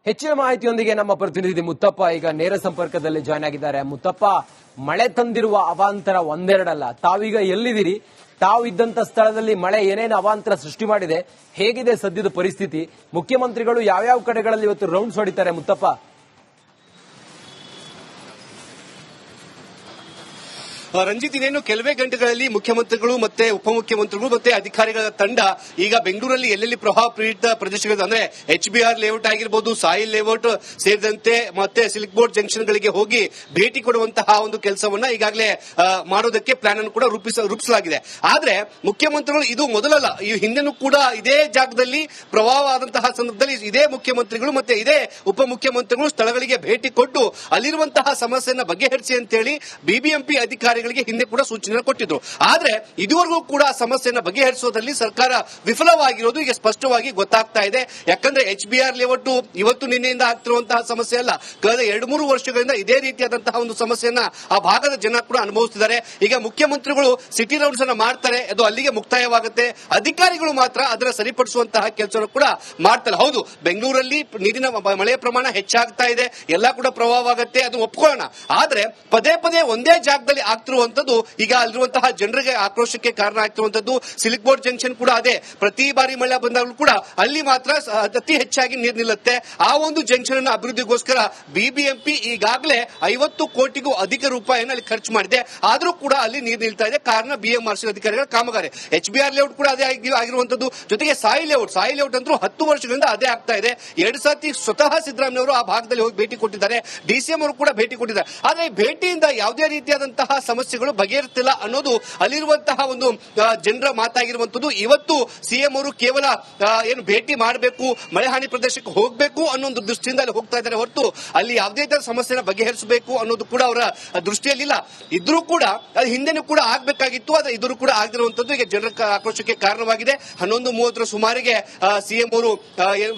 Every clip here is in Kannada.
ಹೆಚ್ಚಿನ ಮಾಹಿತಿಯೊಂದಿಗೆ ನಮ್ಮ ಪ್ರತಿನಿಧಿ ಮುತ್ತಪ್ಪ ಈಗ ನೇರ ಸಂಪರ್ಕದಲ್ಲಿ ಜಾಯ್ನ್ ಆಗಿದ್ದಾರೆ. ಮುತ್ತಪ್ಪ, ಮಳೆ ತಂದಿರುವ ಅವಾಂತರ ಒಂದೆರಡಲ್ಲ. ತಾವೀಗ ಎಲ್ಲಿದ್ದೀರಿ? ತಾವು ಇದ್ದಂತ ಸ್ಥಳದಲ್ಲಿ ಮಳೆ ಏನೇನು ಅವಾಂತರ ಸೃಷ್ಟಿ ಮಾಡಿದೆ? ಹೇಗಿದೆ ಸದ್ಯದ ಪರಿಸ್ಥಿತಿ? ಮುಖ್ಯಮಂತ್ರಿಗಳು ಯಾವ್ಯಾವ ಕಡೆಗಳಲ್ಲಿ ಇವತ್ತು ರೌಂಡ್ಸ್ ಹೊಡಿತಾರೆ ಮುತ್ತಪ್ಪ? ರಂಜಿತ್, ಇನ್ನೇನು ಕೆಲವೇ ಗಂಟೆಗಳಲ್ಲಿ ಮುಖ್ಯಮಂತ್ರಿಗಳು ಮತ್ತೆ ಉಪಮುಖ್ಯಮಂತ್ರಿಗಳು ಮತ್ತೆ ಅಧಿಕಾರಿಗಳ ತಂಡ ಈಗ ಬೆಂಗಳೂರಲ್ಲಿ ಎಲ್ಲೆಲ್ಲಿ ಪ್ರವಾಹ ಪೀಡಿತ ಪ್ರದೇಶಗಳು ಅಂದ್ರೆ HBR ಲೇಔಟ್ ಆಗಿರಬಹುದು, ಸಾಯಿಲ್ ಲೇಔಟ್ ಸೇರಿದಂತೆ ಮತ್ತೆ ಸಿಲ್ಕ್ ಬೋರ್ಡ್ ಜಂಕ್ಷನ್ಗಳಿಗೆ ಹೋಗಿ ಭೇಟಿ ಕೊಡುವಂತಹ ಒಂದು ಕೆಲಸವನ್ನ ಈಗಾಗಲೇ ಮಾಡೋದಕ್ಕೆ ಪ್ಲಾನ್ ಅನ್ನು ಕೂಡ ರೂಪಿಸಲಾಗಿದೆ. ಆದ್ರೆ ಮುಖ್ಯಮಂತ್ರಿಗಳು ಇದು ಮೊದಲಲ್ಲ, ಈ ಹಿಂದೆನೂ ಕೂಡ ಇದೇ ಜಾಗದಲ್ಲಿ ಪ್ರವಾಹ ಆದಂತಹ ಸಂದರ್ಭದಲ್ಲಿ ಇದೇ ಮುಖ್ಯಮಂತ್ರಿಗಳು ಮತ್ತೆ ಇದೇ ಉಪಮುಖ್ಯಮಂತ್ರಿಗಳು ಸ್ಥಳಗಳಿಗೆ ಭೇಟಿ ಕೊಟ್ಟು ಅಲ್ಲಿರುವಂತಹ ಸಮಸ್ಯೆಯನ್ನ ಬಗೆಹರಿಸಿ ಅಂತೇಳಿ BBMP ಅಧಿಕಾರಿಗಳು ಹಿಂದೆ ಕೂಡ ಸೂಚನೆ ಕೊಟ್ಟಿದ್ರು. ಆದ್ರೆ ಇದುವರೆಗೂ ಕೂಡ ಸಮಸ್ಯೆಯನ್ನು ಬಗೆಹರಿಸುವುದರಲ್ಲಿ ಸರ್ಕಾರ ವಿಫಲವಾಗಿರೋದು ಈಗ ಸ್ಪಷ್ಟವಾಗಿ ಗೊತ್ತಾಗ್ತಾ ಇದೆ. ಯಾಕಂದ್ರೆ HBR ಲೇಔಟ್ ಇವತ್ತು ನಿನ್ನೆಯಿಂದ ಆಗ್ತಿರುವಂತಹ ಸಮಸ್ಯೆ ಅಲ್ಲ, ಕಳೆದ 2-3 ವರ್ಷಗಳಿಂದ ಇದೇ ರೀತಿಯಾದಂತಹ ಒಂದು ಸಮಸ್ಯೆಯನ್ನ ಆ ಭಾಗದ ಜನ ಕೂಡ ಅನುಭವಿಸುತ್ತಿದ್ದಾರೆ. ಈಗ ಮುಖ್ಯಮಂತ್ರಿಗಳು ಸಿಟಿ ರೌಂಡ್ಸ್ ಅನ್ನ ಮಾಡ್ತಾರೆ, ಅದು ಅಲ್ಲಿಗೆ ಮುಕ್ತಾಯವಾಗುತ್ತೆ. ಅಧಿಕಾರಿಗಳು ಮಾತ್ರ ಅದರ ಸರಿಪಡಿಸುವಂತಹ ಕೆಲಸವನ್ನು ಕೂಡ ಮಾಡ್ತಾರೆ. ಹೌದು, ಬೆಂಗಳೂರಲ್ಲಿ ನೀರಿನ ಮಳೆಯ ಪ್ರಮಾಣ ಹೆಚ್ಚಾಗ್ತಾ ಇದೆ, ಎಲ್ಲಾ ಕೂಡ ಪ್ರವಾಹವಾಗುತ್ತೆ, ಅದು ಒಪ್ಕೊಳ್ಳೋಣ. ಆದ್ರೆ ಪದೇ ಪದೇ ಒಂದೇ ಜಾಗದಲ್ಲಿ ಆಗ್ತಿರುವಂತದ್ದು ಈಗ ಅಲ್ಲಿರುವಂತಹ ಜನರಿಗೆ ಆಕ್ರೋಶಕ್ಕೆ ಕಾರಣ ಆಗ್ತಿರುವಂತದ್ದು. ಸಿಲ್ಕ್ ಬೋರ್ಡ್ ಜಂಕ್ಷನ್ ಕೂಡ ಅದೇ, ಪ್ರತಿ ಬಾರಿ ಮಳೆ ಬಂದಾಗಲೂ ಕೂಡ ಅಲ್ಲಿ ಮಾತ್ರ ಅತಿ ಹೆಚ್ಚಾಗಿ ನೀರು ನಿಲ್ಲುತ್ತೆ. ಆ ಒಂದು ಜಂಕ್ಷನ್ ಅನ್ನು ಅಭಿವೃದ್ಧಿಗೋಸ್ಕರ BBMP ಈಗಾಗಲೇ 50 ಕೋಟಿಗೂ ಅಧಿಕ ರೂಪಾಯಿಯನ್ನು ಅಲ್ಲಿ ಖರ್ಚು ಮಾಡಿದೆ. ಆದರೂ ಕೂಡ ಅಲ್ಲಿ ನೀರು ನಿಲ್ತಾ ಇದೆ. ಕಾರಣ BMRC ಅಧಿಕಾರಿಗಳ ಕಾಮಗಾರಿ. HBR ಲೇಔಟ್ ಕೂಡ ಅದೇ ಆಗಿರುವಂತದ್ದು. ಜೊತೆಗೆ ಸಾಯಿಲ್ ಲೇಔಟ್ ಅಂತೂ 10 ವರ್ಷಗಳಿಂದ ಅದೇ ಆಗ್ತಾ ಇದೆ. 2 ಸತಿ ಸ್ವತಃ ಸಿದ್ದರಾಮಯ್ಯ ಅವರು ಆ ಭಾಗದಲ್ಲಿ ಹೋಗಿ ಭೇಟಿ ಕೊಟ್ಟಿದ್ದಾರೆ, DCM ಅವರು ಕೂಡ ಭೇಟಿ ಕೊಟ್ಟಿದ್ದಾರೆ. ಆದ್ರೆ ಭೇಟಿಯಿಂದ ಯಾವುದೇ ರೀತಿಯಾದಂತಹ ಸಮಸ್ಯೆಗಳು ಬಗೆಹರಿಸುತ್ತಿಲ್ಲ ಅನ್ನೋದು ಅಲ್ಲಿರುವಂತಹ ಒಂದು ಜನರ ಮಾತಾಗಿರುವಂತದ್ದು. ಇವತ್ತು CM ಅವರು ಕೇವಲ ಏನು ಭೇಟಿ ಮಾಡಬೇಕು, ಮಳೆ ಹಾನಿ ಪ್ರದೇಶಕ್ಕೆ ಹೋಗಬೇಕು ಅನ್ನೋ ಒಂದು ದೃಷ್ಟಿಯಿಂದ ಅಲ್ಲಿ ಹೋಗ್ತಾ ಇದ್ದಾರೆ ಹೊರತು ಅಲ್ಲಿ ಯಾವುದೇ ತರ ಸಮಸ್ಯೆನ ಬಗೆಹರಿಸಬೇಕು ಅನ್ನೋದು ಕೂಡ ಅವರ ದೃಷ್ಟಿಯಲ್ಲಿಲ್ಲ. ಇದ್ರೂ ಕೂಡ ಅದು ಹಿಂದೆನೂ ಕೂಡ ಆಗ್ಬೇಕಾಗಿತ್ತು, ಆದ್ರೆ ಇದ್ರೂ ಕೂಡ ಆಗದಿರುವಂತದ್ದು ಈಗ ಜನರ ಆಕ್ರೋಶಕ್ಕೆ ಕಾರಣವಾಗಿದೆ. 11:30 ಸುಮಾರಿಗೆ CM ಅವರು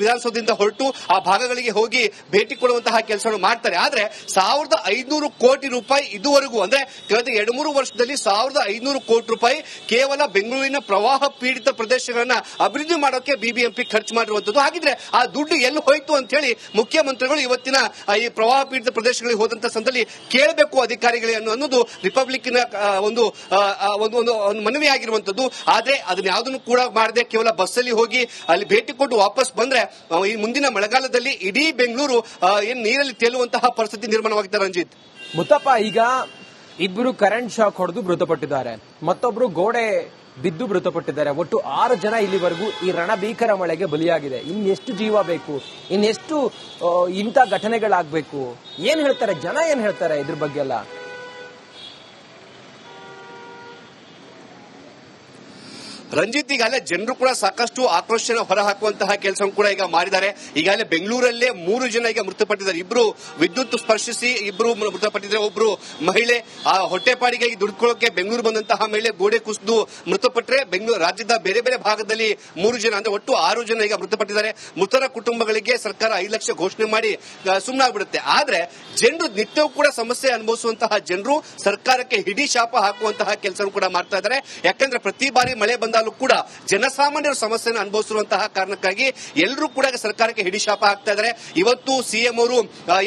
ವಿಧಾನಸೌಧದಿಂದ ಹೊರಟು ಆ ಭಾಗಗಳಿಗೆ ಹೋಗಿ ಭೇಟಿ ಕೊಡುವಂತಹ ಕೆಲಸವನ್ನು ಮಾಡ್ತಾರೆ. ಆದ್ರೆ 1500 ಕೋಟಿ ರೂಪಾಯಿ ಇದುವರೆಗೂ ಅಂದ್ರೆ ಕಳೆದ 2-3 ವರ್ಷದಲ್ಲಿ 1500 ಕೋಟಿ ರೂಪಾಯಿ ಕೇವಲ ಬೆಂಗಳೂರಿನ ಪ್ರವಾಹ ಪೀಡಿತ ಪ್ರದೇಶಗಳನ್ನ ಅಭಿವೃದ್ಧಿ ಮಾಡೋಕೆ BBMP ಖರ್ಚು ಮಾಡಿರುವಂತದ್ದು. ಹಾಗಿದ್ರೆ ಆ ದುಡ್ಡು ಎಲ್ಲಿ ಹೋಯ್ತು ಅಂತ ಹೇಳಿ ಮುಖ್ಯಮಂತ್ರಿಗಳು ಇವತ್ತಿನ ಈ ಪ್ರವಾಹ ಪೀಡಿತ ಪ್ರದೇಶಗಳಿಗೆ ಹೋದಂತ ಸಂದರ್ಭದಲ್ಲಿ ಕೇಳಬೇಕು ಅಧಿಕಾರಿಗಳಿಗೆ ಅನ್ನೋದು ರಿಪಬ್ಲಿಕ್ನ ಒಂದು ಮನವಿ ಆಗಿರುವಂತದ್ದು. ಆದ್ರೆ ಅದನ್ನ ಯಾವುದನ್ನು ಕೂಡ ಮಾಡದೆ ಕೇವಲ ಬಸ್ಸಲ್ಲಿ ಹೋಗಿ ಅಲ್ಲಿ ಭೇಟಿ ಕೊಟ್ಟು ವಾಪಸ್ ಬಂದ್ರೆ ಈ ಮುಂದಿನ ಮಳೆಗಾಲದಲ್ಲಿ ಇಡೀ ಬೆಂಗಳೂರು ಏನ್ ನೀರಲ್ಲಿ ತೇಲುವಂತಹ ಪರಿಸ್ಥಿತಿ ನಿರ್ಮಾಣವಾಗಿದೆ. ರಂಜಿತ್, ಮುತ್ತಪ್ಪ, ಈಗ ಇಬ್ಬರು ಕರೆಂಟ್ ಶಾಕ್ ಹೊಡೆದು ಮೃತಪಟ್ಟಿದ್ದಾರೆ, ಮತ್ತೊಬ್ರು ಗೋಡೆ ಬಿದ್ದು ಮೃತಪಟ್ಟಿದ್ದಾರೆ. ಒಟ್ಟು 6 ಜನ ಇಲ್ಲಿವರೆಗೂ ಈ ರಣಭೀಕರ ಮಳೆಗೆ ಬಲಿಯಾಗಿದೆ. ಇನ್ನೆಷ್ಟು ಜೀವ ಬೇಕು? ಇನ್ನೆಷ್ಟು ಇಂಥ ಘಟನೆಗಳಾಗಬೇಕು? ಏನ್ ಹೇಳ್ತಾರೆ ಜನ, ಏನ್ ಹೇಳ್ತಾರೆ ಇದ್ರ ಬಗ್ಗೆ ಎಲ್ಲ? ರಂಜಿತ್, ಈಗಾಗಲೇ ಜನರು ಕೂಡ ಸಾಕಷ್ಟು ಆಕ್ರೋಶನ ಹೊರಹಾಕುವಂತಹ ಕೆಲಸ ಕೂಡ ಈಗ ಮಾಡಿದ್ದಾರೆ. ಈಗಾಗಲೇ ಬೆಂಗಳೂರಲ್ಲೇ 3 ಜನ ಈಗ ಮೃತಪಟ್ಟಿದ್ದಾರೆ. ಇಬ್ರು ವಿದ್ಯುತ್ ಸ್ಪರ್ಶಿಸಿ ಇಬ್ರು ಮೃತಪಟ್ಟಿದ್ದಾರೆ. ಒಬ್ರು ಮಹಿಳೆ ಆ ಹೊಟ್ಟೆಪಾಡಿಗಾಗಿ ದುಡ್ಕೊಳ್ಳೋಕೆ ಬೆಂಗಳೂರು ಬಂದಂತಹ ಮಹಿಳೆ ಗೋಡೆ ಕುಸಿದು ಮೃತಪಟ್ಟರೆ, ಬೆಂಗಳೂರು ರಾಜ್ಯದ ಬೇರೆ ಬೇರೆ ಭಾಗದಲ್ಲಿ 3 ಜನ ಅಂದ್ರೆ ಒಟ್ಟು 6 ಜನ ಈಗ ಮೃತಪಟ್ಟಿದ್ದಾರೆ. ಮೃತರ ಕುಟುಂಬಗಳಿಗೆ ಸರ್ಕಾರ 5 ಲಕ್ಷ ಘೋಷಣೆ ಮಾಡಿ ಸುಮ್ಮನಾಗ್ಬಿಡುತ್ತೆ. ಆದ್ರೆ ಜನರು ನಿತ್ಯವೂ ಕೂಡ ಸಮಸ್ಯೆ ಅನುಭವಿಸುವಂತಹ ಜನರು ಸರ್ಕಾರಕ್ಕೆ ಹಿಡಿ ಶಾಪ ಹಾಕುವಂತಹ ಕೆಲಸ ಕೂಡ ಮಾಡ್ತಾ ಇದ್ದಾರೆ. ಯಾಕಂದ್ರೆ ಪ್ರತಿ ಬಾರಿ ಮಳೆ ಬಂದ ಕೂಡ ಜನಸಾಮಾನ್ಯರ ಸಮಸ್ಯೆಯನ್ನು ಅನುಭವಿಸಿರುವಂತಹ ಕಾರಣಕ್ಕಾಗಿ ಎಲ್ಲರೂ ಕೂಡ ಸರ್ಕಾರಕ್ಕೆ ಹಿಡಿಶಾಪ ಹಾಕ್ತಾ ಇದ್ದಾರೆ. ಇವತ್ತು CM ಅವರು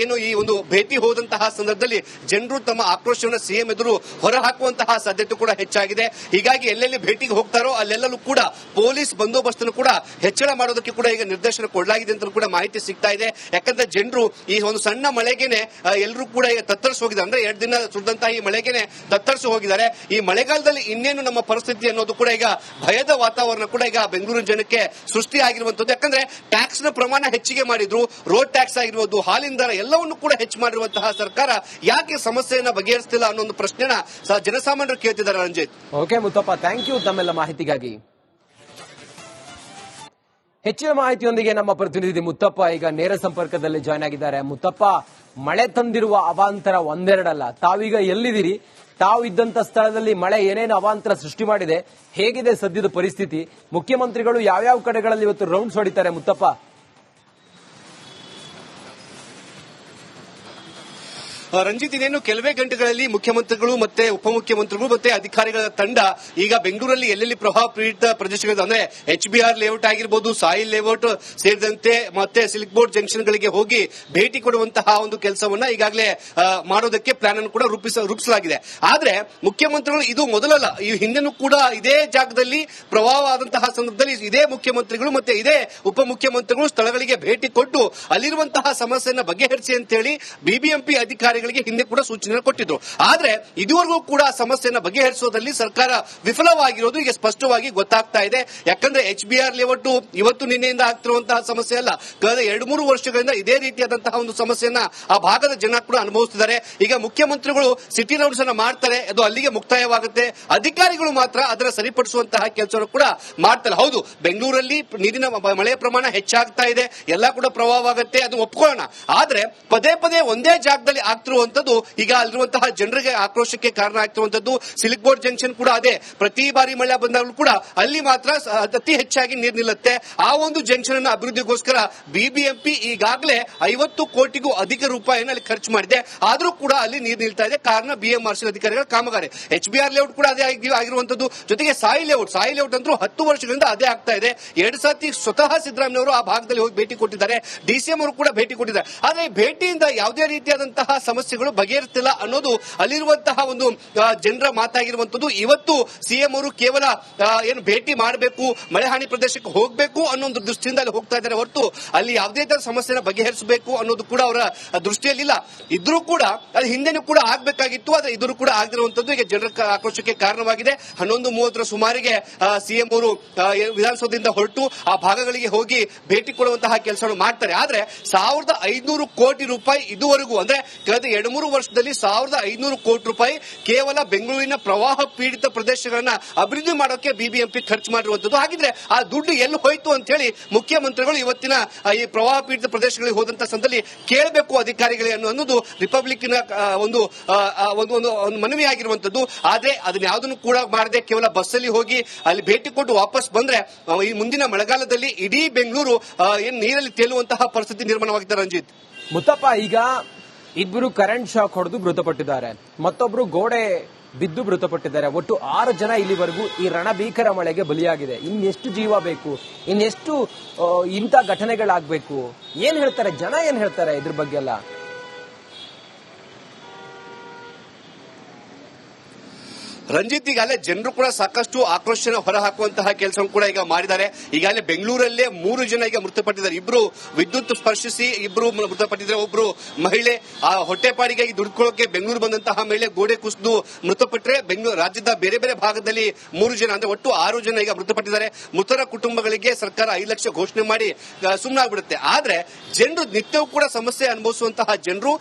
ಏನು ಈ ಒಂದು ಭೇಟಿ ಹೋದಂತಹ ಸಂದರ್ಭದಲ್ಲಿ ಜನರು ತಮ್ಮ ಆಕ್ರೋಶವನ್ನು CM ಎದುರು ಹೊರಹಾಕುವಂತಹ ಸಾಧ್ಯತೆ ಕೂಡ ಹೆಚ್ಚಾಗಿದೆ. ಹೀಗಾಗಿ ಎಲ್ಲೆಲ್ಲಿ ಭೇಟಿಗೆ ಹೋಗ್ತಾರೋ ಅಲ್ಲೆಲ್ಲೂ ಕೂಡ ಪೊಲೀಸ್ ಬಂದೋಬಸ್ತ್ ಕೂಡ ಹೆಚ್ಚಳ ಮಾಡೋದಕ್ಕೆ ಕೂಡ ಈಗ ನಿರ್ದೇಶನ ಕೊಡಲಾಗಿದೆ ಅಂತ ಕೂಡ ಮಾಹಿತಿ ಸಿಗ್ತಾ ಇದೆ. ಯಾಕಂದ್ರೆ ಜನರು ಈ ಒಂದು ಸಣ್ಣ ಮಳೆಗೆನೆ ಎಲ್ಲರೂ ಕೂಡ ಈಗ ತತ್ತರಿಸಿ ಹೋಗಿದ್ದಾರೆ. ಅಂದ್ರೆ 2 ದಿನ ಸುರಿದಂತಹ ಈ ಮಳೆಗೆನೆ ತತ್ತರಿಸಿ ಹೋಗಿದ್ದಾರೆ. ಈ ಮಳೆಗಾಲದಲ್ಲಿ ಇನ್ನೇನು ನಮ್ಮ ಪರಿಸ್ಥಿತಿ ಅನ್ನೋದು ಕೂಡ ಈಗ ಭಯದ ವಾತಾವರಣ ಕೂಡ ಈಗ ಬೆಂಗಳೂರಿನ ಜನಕ್ಕೆ ಸೃಷ್ಟಿ ಆಗಿರುವಂತದ್ದು. ಯಾಕಂದ್ರೆ ಟ್ಯಾಕ್ಸ್ ನ ಪ್ರಮಾಣ ಹೆಚ್ಚಿಗೆ ಮಾಡಿದ್ರು, ರೋಡ್ ಟ್ಯಾಕ್ಸ್ ಆಗಿರ್ಬೋದು, ಹಾಲಿನ ದರ ಎಲ್ಲವನ್ನು ಕೂಡ ಹೆಚ್ಚು ಮಾಡಿರುವಂತಹ ಸರ್ಕಾರ ಯಾಕೆ ಸಮಸ್ಯೆಯನ್ನ ಬಗೆಹರಿಸ್ತಿಲ್ಲ ಅನ್ನೋ ಒಂದು ಪ್ರಶ್ನೆನ ಜನಸಾಮಾನ್ಯರು ಕೇಳ್ತಿದ್ದಾರೆ. Ranjit, okay Muthappa, thank you ತಮ್ಮೆಲ್ಲ ಮಾಹಿತಿಗಾಗಿ. ಹೆಚ್ಚಿನ ಮಾಹಿತಿಯೊಂದಿಗೆ ನಮ್ಮ ಪ್ರತಿನಿಧಿ ಮುತ್ತಪ್ಪ ಈಗ ನೇರ ಸಂಪರ್ಕದಲ್ಲಿ ಜಾಯ್ನ್ ಆಗಿದ್ದಾರೆ. ಮುತ್ತಪ್ಪ, ಮಳೆ ತಂದಿರುವ ಅವಾಂತರ ಒಂದೆರಡಲ್ಲ. ತಾವೀಗ ಎಲ್ಲಿದ್ದೀರಿ? ತಾವು ಇದ್ದಂತ ಸ್ಥಳದಲ್ಲಿ ಮಳೆ ಏನೇನು ಅವಾಂತರ ಸೃಷ್ಟಿ ಮಾಡಿದೆ? ಹೇಗಿದೆ ಸದ್ಯದ ಪರಿಸ್ಥಿತಿ? ಮುಖ್ಯಮಂತ್ರಿಗಳು ಯಾವ್ಯಾವ ಕಡೆಗಳಲ್ಲಿ ಇವತ್ತು ರೌಂಡ್ಸ್ ಹೊಡಿತಾರೆ ಮುತ್ತಪ್ಪ? ರಂಜಿತ್, ಇನ್ನೇನು ಕೆಲವೇ ಗಂಟೆಗಳಲ್ಲಿ ಮುಖ್ಯಮಂತ್ರಿಗಳು ಮತ್ತೆ ಉಪಮುಖ್ಯಮಂತ್ರಿಗಳು ಮತ್ತೆ ಅಧಿಕಾರಿಗಳ ತಂಡ ಈಗ ಬೆಂಗಳೂರಲ್ಲಿ ಎಲ್ಲೆಲ್ಲಿ ಪ್ರವಾಹ ಪೀಡಿತ ಪ್ರದೇಶಗಳು ಅಂದ್ರೆ HBR ಲೇಔಟ್ ಆಗಿರ್ಬೋದು, ಸಾಯಿಲ್ ಲೇಔಟ್ ಸೇರಿದಂತೆ ಮತ್ತೆ ಸಿಲ್ಕ್ ಬೋರ್ಡ್ ಜಂಕ್ಷನ್ ಗಳಿಗೆ ಹೋಗಿ ಭೇಟಿ ಕೊಡುವಂತಹ ಒಂದು ಕೆಲಸವನ್ನ ಈಗಾಗಲೇ ಮಾಡೋದಕ್ಕೆ ಪ್ಲಾನ್ ಅನ್ನು ಕೂಡ ರೂಪಿಸಲಾಗಿದೆ. ಆದ್ರೆ ಮುಖ್ಯಮಂತ್ರಿಗಳು ಇದು ಮೊದಲಲ್ಲ, ಈ ಹಿಂದೆನೂ ಕೂಡ ಇದೇ ಜಾಗದಲ್ಲಿ ಪ್ರವಾಹ ಆದಂತಹ ಸಂದರ್ಭದಲ್ಲಿ ಇದೇ ಮುಖ್ಯಮಂತ್ರಿಗಳು ಮತ್ತೆ ಇದೇ ಉಪಮುಖ್ಯಮಂತ್ರಿಗಳು ಸ್ಥಳಗಳಿಗೆ ಭೇಟಿ ಕೊಟ್ಟು ಅಲ್ಲಿರುವಂತಹ ಸಮಸ್ಯೆಯನ್ನು ಬಗೆಹರಿಸಿ ಅಂತೇಳಿ ಬಿಬಿಎಂಪಿ ಅಧಿಕಾರಿಗಳಿಗೆ ಹಿಂದೆ ಕೂಡ ಸೂಚನೆ ಕೊಟ್ಟಿದ್ರು. ಆದ್ರೆ ಇದುವರೆಗೂ ಕೂಡ ಸಮಸ್ಯೆಯನ್ನು ಬಗೆಹರಿಸುವುದರಲ್ಲಿ ಸರ್ಕಾರ ವಿಫಲವಾಗಿರೋದು ಈಗ ಸ್ಪಷ್ಟವಾಗಿ ಗೊತ್ತಾಗ್ತಾ ಇದೆ. ಯಾಕಂದ್ರೆ HBR ಲೇಔಟ್ ಇವತ್ತು ನಿನ್ನೆಯಿಂದ ಆಗ್ತಿರುವಂತಹ ಸಮಸ್ಯೆ ಅಲ್ಲ, ಕಳೆದ 2-3 ವರ್ಷಗಳಿಂದ ಇದೇ ರೀತಿಯಾದಂತಹ ಒಂದು ಸಮಸ್ಯೆಯನ್ನ ಆ ಭಾಗದ ಜನ ಕೂಡ ಅನುಭವಿಸುತ್ತಿದ್ದಾರೆ. ಈಗ ಮುಖ್ಯಮಂತ್ರಿಗಳು ಸಿಟಿ ರೌಂಡ್ಸ್ ಅನ್ನ ಮಾಡ್ತಾರೆ, ಅದು ಅಲ್ಲಿಗೆ ಮುಕ್ತಾಯವಾಗುತ್ತೆ. ಅಧಿಕಾರಿಗಳು ಮಾತ್ರ ಅದರ ಸರಿಪಡಿಸುವಂತಹ ಕೆಲಸವನ್ನು ಕೂಡ ಮಾಡ್ತಾರೆ. ಹೌದು, ಬೆಂಗಳೂರಲ್ಲಿ ನೀರಿನ ಮಳೆಯ ಪ್ರಮಾಣ ಹೆಚ್ಚಾಗ್ತಾ ಇದೆ, ಎಲ್ಲ ಕೂಡ ಪ್ರವಾಹವಾಗುತ್ತೆ, ಅದು ಒಪ್ಕೊಳ್ಳೋಣ. ಆದ್ರೆ ಪದೇ ಪದೇ ಒಂದೇ ಜಾಗದಲ್ಲಿ ಆಗ್ತಿರುವಂತದ್ದು ಈಗ ಅಲ್ಲಿರುವಂತಹ ಜನರಿಗೆ ಆಕ್ರೋಶಕ್ಕೆ ಕಾರಣ ಆಗ್ತಿರುವಂತದ್ದು. ಸಿಲ್ಕ್ ಬೋರ್ಡ್ ಜಂಕ್ಷನ್ ಕೂಡ ಅದೇ, ಪ್ರತಿ ಬಾರಿ ಮಳೆ ಬಂದಾಗಲೂ ಕೂಡ ಅಲ್ಲಿ ಮಾತ್ರ ಅತಿ ಹೆಚ್ಚಾಗಿ ನೀರು ನಿಲ್ಲುತ್ತೆ. ಆ ಒಂದು ಜಂಕ್ಷನ್ ಅನ್ನು ಅಭಿವೃದ್ಧಿಗೋಸ್ಕರ ಬಿಬಿಎಂಪಿ ಈಗಾಗಲೇ 50 ಕೋಟಿಗೂ ಅಧಿಕ ರೂಪಾಯಿಯನ್ನು ಅಲ್ಲಿ ಖರ್ಚು ಮಾಡಿದೆ. ಆದ್ರೂ ಕೂಡ ಅಲ್ಲಿ ನೀರು ನಿಲ್ತಾ ಇದೆ. ಕಾರಣ BMRC ಅಧಿಕಾರಿಗಳ ಕಾಮಗಾರಿ. HBR ಲೇಔಟ್ ಕೂಡ ಅದೇ ಆಗಿರುವಂತದ್ದು. ಜೊತೆಗೆ ಸಾಯಿ ಲೇಔಟ್ ಅಂತೂ 10 ವರ್ಷಗಳಿಂದ ಅದೇ ಆಗ್ತಾ ಇದೆ. 2 ಸತಿ ಸ್ವತಃ ಸಿದ್ದರಾಮಯ್ಯವರು ಆ ಭಾಗದಲ್ಲಿ ಹೋಗಿ ಭೇಟಿ ಕೊಟ್ಟಿದ್ದಾರೆ, DCM ಅವರು ಕೂಡ ಭೇಟಿ ಕೊಟ್ಟಿದ್ದಾರೆ. ಆದ್ರೆ ಈ ಭೇಟಿಯಿಂದ ಯಾವುದೇ ರೀತಿಯಾದಂತಹ ಸಮಸ್ಯೆಗಳು ಬಗೆಹರಿಸ್ತಿಲ್ಲ ಅನ್ನೋದು ಅಲ್ಲಿರುವಂತಹ ಒಂದು ಜನರ ಮಾತಾಗಿರುವಂತದ್ದು. ಇವತ್ತು ಸಿಎಂ ಅವರು ಕೇವಲ ಏನು ಭೇಟಿ ಮಾಡಬೇಕು, ಮಳೆ ಹಾನಿ ಪ್ರದೇಶಕ್ಕೆ ಹೋಗಬೇಕು ಅನ್ನೋ ಒಂದು ದೃಷ್ಟಿಯಿಂದ ಅಲ್ಲಿ ಹೋಗ್ತಾ ಇದ್ದಾರೆ ಹೊರತು ಅಲ್ಲಿ ಯಾವುದೇ ತರ ಸಮಸ್ಯೆನ ಬಗೆಹರಿಸಬೇಕು ಅನ್ನೋದು ಕೂಡ ಅವರ ದೃಷ್ಟಿಯಲ್ಲಿಲ್ಲ. ಇದ್ರೂ ಕೂಡ ಅದು ಹಿಂದೆನೂ ಕೂಡ ಆಗ್ಬೇಕಾಗಿತ್ತು, ಆದ್ರೆ ಇದ್ರೂ ಕೂಡ ಆಗದಿರುವಂತದ್ದು ಈಗ ಜನರ ಆಕ್ರೋಶಕ್ಕೆ ಕಾರಣವಾಗಿದೆ. 11:30 ಸುಮಾರಿಗೆ ಸಿಎಂ ಅವರು ವಿಧಾನಸೌಧದಿಂದ ಹೊರಟು ಆ ಭಾಗಗಳಿಗೆ ಹೋಗಿ ಭೇಟಿ ಕೊಡುವಂತಹ ಕೆಲಸವನ್ನು ಮಾಡ್ತಾರೆ. ಆದ್ರೆ 1500 ಕೋಟಿ ರೂಪಾಯಿ ಇದುವರೆಗೂ ಅಂದ್ರೆ ಕಳೆದ 2-3 ವರ್ಷದಲ್ಲಿ 1500 ಕೋಟಿ ರೂಪಾಯಿ ಕೇವಲ ಬೆಂಗಳೂರಿನ ಪ್ರವಾಹ ಪೀಡಿತ ಪ್ರದೇಶಗಳನ್ನ ಅಭಿವೃದ್ಧಿ ಮಾಡೋಕೆ ಬಿಬಿಎಂಪಿ ಖರ್ಚು ಮಾಡಿರುವಂತದ್ದು. ಹಾಗಿದ್ರೆ ಆ ದುಡ್ಡು ಎಲ್ಲಿ ಹೋಯ್ತು ಅಂತ ಹೇಳಿ ಮುಖ್ಯಮಂತ್ರಿಗಳು ಇವತ್ತಿನ ಈ ಪ್ರವಾಹ ಪೀಡಿತ ಪ್ರದೇಶಗಳಿಗೆ ಹೋದಂತ ಸಂದರ್ಭದಲ್ಲಿ ಕೇಳಬೇಕು ಅಧಿಕಾರಿಗಳಿಗೆ ಅನ್ನೋದು ರಿಪಬ್ಲಿಕ್ನ ಒಂದು ಮನವಿ ಆಗಿರುವಂತದ್ದು. ಆದ್ರೆ ಅದನ್ನ ಯಾವುದನ್ನು ಕೂಡ ಮಾಡದೆ ಕೇವಲ ಬಸ್ಸಲ್ಲಿ ಹೋಗಿ ಅಲ್ಲಿ ಭೇಟಿ ಕೊಟ್ಟು ವಾಪಸ್ ಬಂದ್ರೆ ಈ ಮುಂದಿನ ಮಳೆಗಾಲದಲ್ಲಿ ಇಡೀ ಬೆಂಗಳೂರು ನೀರಲ್ಲಿ ತೇಲುವಂತಹ ಪರಿಸ್ಥಿತಿ ನಿರ್ಮಾಣವಾಗಿದೆ. ರಂಜಿತ್, ಮುತ್ತಪ್ಪ, ಈಗ ಇಬ್ಬರು ಕರೆಂಟ್ ಶಾಕ್ ಹೊಡೆದು ಮೃತಪಟ್ಟಿದ್ದಾರೆ, ಮತ್ತೊಬ್ರು ಗೋಡೆ ಬಿದ್ದು ಮೃತಪಟ್ಟಿದ್ದಾರೆ. ಒಟ್ಟು 6 ಜನ ಇಲ್ಲಿವರೆಗೂ ಈ ರಣಭೀಕರ ಮಳೆಗೆ ಬಲಿಯಾಗಿದೆ. ಇನ್ನೆಷ್ಟು ಜೀವ ಬೇಕು, ಇನ್ನೆಷ್ಟು ಇಂಥ ಘಟನೆಗಳಾಗಬೇಕು? ಏನ್ ಹೇಳ್ತಾರೆ ಜನ, ಏನ್ ಹೇಳ್ತಾರೆ ಇದ್ರ ಬಗ್ಗೆ ಎಲ್ಲ? ರಂಜಿತ್, ಈಗಾಗಲೇ ಜನರು ಕೂಡ ಸಾಕಷ್ಟು ಆಕ್ರೋಶನ ಹೊರಹಾಕುವಂತಹ ಕೆಲಸ ಕೂಡ ಈಗ ಮಾಡಿದ್ದಾರೆ. ಈಗಾಗಲೇ ಬೆಂಗಳೂರಲ್ಲೇ 3 ಜನ ಈಗ ಮೃತಪಟ್ಟಿದ್ದಾರೆ. ಇಬ್ರು ವಿದ್ಯುತ್ ಸ್ಪರ್ಶಿಸಿ ಇಬ್ರು ಮೃತಪಟ್ಟಿದ್ದಾರೆ. ಒಬ್ರು ಮಹಿಳೆ ಆ ಹೊಟ್ಟೆಪಾಡಿಗಾಗಿ ದುಡ್ಕೊಳ್ಳೋಕೆ ಬೆಂಗಳೂರು ಬಂದಂತಹ ಮಹಿಳೆ ಗೋಡೆ ಕುಸಿದು ಮೃತಪಟ್ಟರೆ, ಬೆಂಗಳೂರು ರಾಜ್ಯದ ಬೇರೆ ಬೇರೆ ಭಾಗದಲ್ಲಿ 3 ಜನ ಅಂದ್ರೆ ಒಟ್ಟು 6 ಜನ ಈಗ ಮೃತಪಟ್ಟಿದ್ದಾರೆ. ಮೃತರ ಕುಟುಂಬಗಳಿಗೆ ಸರ್ಕಾರ 5 ಲಕ್ಷ ಘೋಷಣೆ ಮಾಡಿ ಸುಮ್ಮನಾಗ್ಬಿಡುತ್ತೆ. ಆದ್ರೆ ಜನರು ನಿತ್ಯವೂ ಕೂಡ ಸಮಸ್ಯೆ ಅನುಭವಿಸುವಂತಹ ಜನರು